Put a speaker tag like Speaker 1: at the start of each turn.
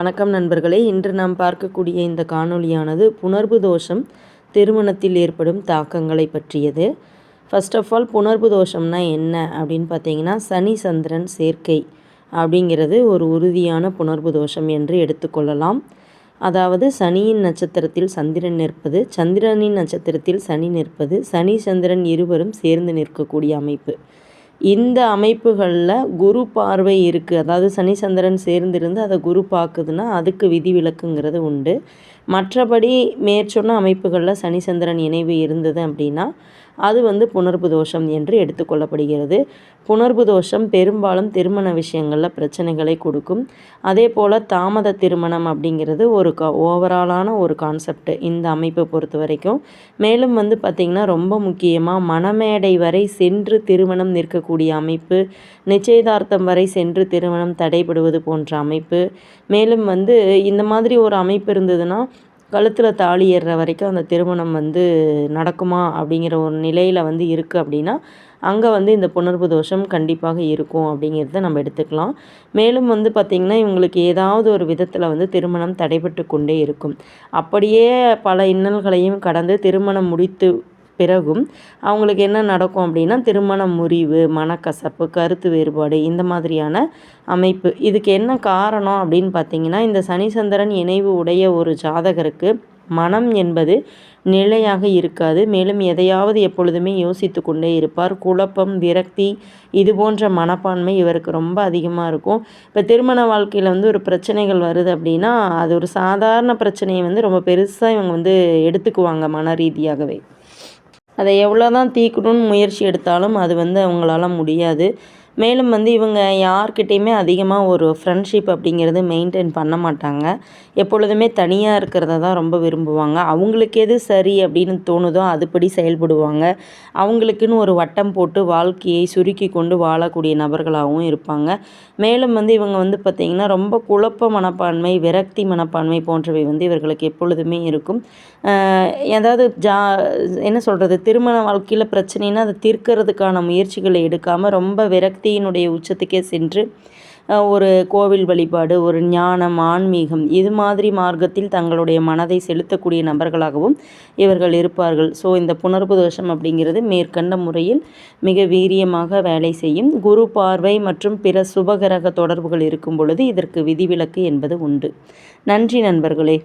Speaker 1: வணக்கம் நண்பர்களே, இன்று நாம் பார்க்கக்கூடிய இந்த காணொளியானது புணர்வு தோஷம் திருமணத்தில் ஏற்படும் தாக்கங்களை பற்றியது. ஃபர்ஸ்ட் ஆஃப் ஆல், புணர்வு தோஷம்னா என்ன அப்படின்னு பார்த்தீங்கன்னா, சனி சந்திரன் சேர்க்கை அப்படிங்கிறது ஒரு உறுதியான புணர்வு தோஷம் என்று எடுத்துக்கொள்ளலாம். அதாவது சனியின் நட்சத்திரத்தில் சந்திரன் நிற்பது, சந்திரனின் நட்சத்திரத்தில் சனி நிற்பது, சனி சந்திரன் இருவரும் சேர்ந்து நிற்கக்கூடிய அமைப்பு. இந்த அமைப்புகளில் குரு பார்வை இருக்குது. அதாவது சனி சந்திரன் சேர்ந்திருந்து அதை குரு பார்க்குதுன்னா அதுக்கு விதிவிலக்குங்கிறது உண்டு. மற்றபடி மேற்சொன்ன அமைப்புகளில் சனி சந்திரன் இணைவு இருந்தது அப்படின்னா அது புணர்வு தோஷம் என்று எடுத்துக்கொள்ளப்படுகிறது. புணர்வு தோஷம் பெரும்பாலும் திருமண விஷயங்களில் பிரச்சனைகளை கொடுக்கும். அதே போல் தாமத திருமணம் அப்படிங்கிறது ஒரு ஓவராலான ஒரு கான்செப்ட் இந்த அமைப்பை பொறுத்த வரைக்கும். மேலும் பார்த்திங்கன்னா ரொம்ப முக்கியமாக மணமேடை வரை சென்று திருமணம் நிற்கக்கூடிய அமைப்பு, நிச்சயதார்த்தம் வரை சென்று திருமணம் தடைபடுவது போன்ற அமைப்பு. மேலும் இந்த மாதிரி ஒரு அமைப்பு இருந்ததுன்னா கழுத்தில் தாலி ஏறுற வரைக்கும் அந்த திருமணம் நடக்குமா அப்படிங்கிற ஒரு நிலையில் இருக்குது அப்படின்னா அங்கே இந்த புணர்வு தோஷம் கண்டிப்பாக இருக்கும் அப்படிங்கிறத நம்ம எடுத்துக்கலாம். மேலும் பார்த்திங்கன்னா இவங்களுக்கு ஏதாவது ஒரு விதத்தில் திருமணம் தடைபட்டு கொண்டே இருக்கும். அப்படியே பல இன்னல்களையும் கடந்து திருமணம் முடித்து பிறகும் அவங்களுக்கு என்ன நடக்கும் அப்படின்னா திருமண முறிவு, மனக்கசப்பு, கருத்து வேறுபாடு இந்த மாதிரியான அமைப்பு. இதுக்கு என்ன காரணம் அப்படின்னு பார்த்தீங்கன்னா, இந்த சனி சந்திரன் இணைவு உடைய ஒரு ஜாதகருக்கு மனம் என்பது நிலையாக இருக்காது. மேலும் எதையாவது எப்பொழுதுமே யோசித்து கொண்டே இருப்பார். குழப்பம், விரக்தி இது போன்ற மனப்பான்மை இவருக்கு ரொம்ப அதிகமாக இருக்கும். இப்போ திருமண வாழ்க்கையில் ஒரு பிரச்சனைகள் வருது அப்படின்னா அது ஒரு சாதாரண பிரச்சனையை ரொம்ப பெருசாக இவங்க எடுத்துக்குவாங்க மன ரீதியாகவே. அதை எவ்வளோ தான் தீர்க்கணும்னு முயற்சி எடுத்தாலும் அது அவங்களால முடியாது. மேலும் இவங்க யார்கிட்டையுமே அதிகமாக ஒரு ஃப்ரெண்ட்ஷிப் அப்படிங்கிறது மெயின்டைன் பண்ண மாட்டாங்க. எப்பொழுதுமே தனியாக இருக்கிறத தான் ரொம்ப விரும்புவாங்க. அவங்களுக்கு எது சரி அப்படின்னு தோணுதோ அதுபடி செயல்படுவாங்க. அவங்களுக்குன்னு ஒரு வட்டம் போட்டு வாழ்க்கையை சுருக்கி கொண்டு வாழக்கூடிய நபர்களாகவும் இருப்பாங்க. மேலும் இவங்க பார்த்திங்கன்னா ரொம்ப குழப்ப மனப்பான்மை, விரக்தி மனப்பான்மை போன்றவை இவர்களுக்கு எப்பொழுதுமே இருக்கும். ஏதாவது என்ன சொல்கிறது, திருமண வாழ்க்கையில் பிரச்சனைனா அதை தீர்க்கிறதுக்கான முயற்சிகளை எடுக்காமல் ரொம்ப விரக்தியினுடைய உச்சத்துக்கே சென்று ஒரு கோவில் வழிபாடு, ஒரு ஞானம், ஆன்மீகம் இது மாதிரி மார்க்கத்தில் தங்களுடைய மனதை செலுத்தக்கூடிய நபர்களாகவும் இவர்கள் இருப்பார்கள். ஸோ இந்த புணர்வு தோஷம் அப்படிங்கிறது மேற்கண்ட முறையில் மிக வீரியமாக வேலை செய்யும். குரு பார்வை மற்றும் பிற சுபகிரக தொடர்புகள் இருக்கும் பொழுது இதற்கு விதிவிலக்கு என்பது உண்டு. நன்றி நண்பர்களே.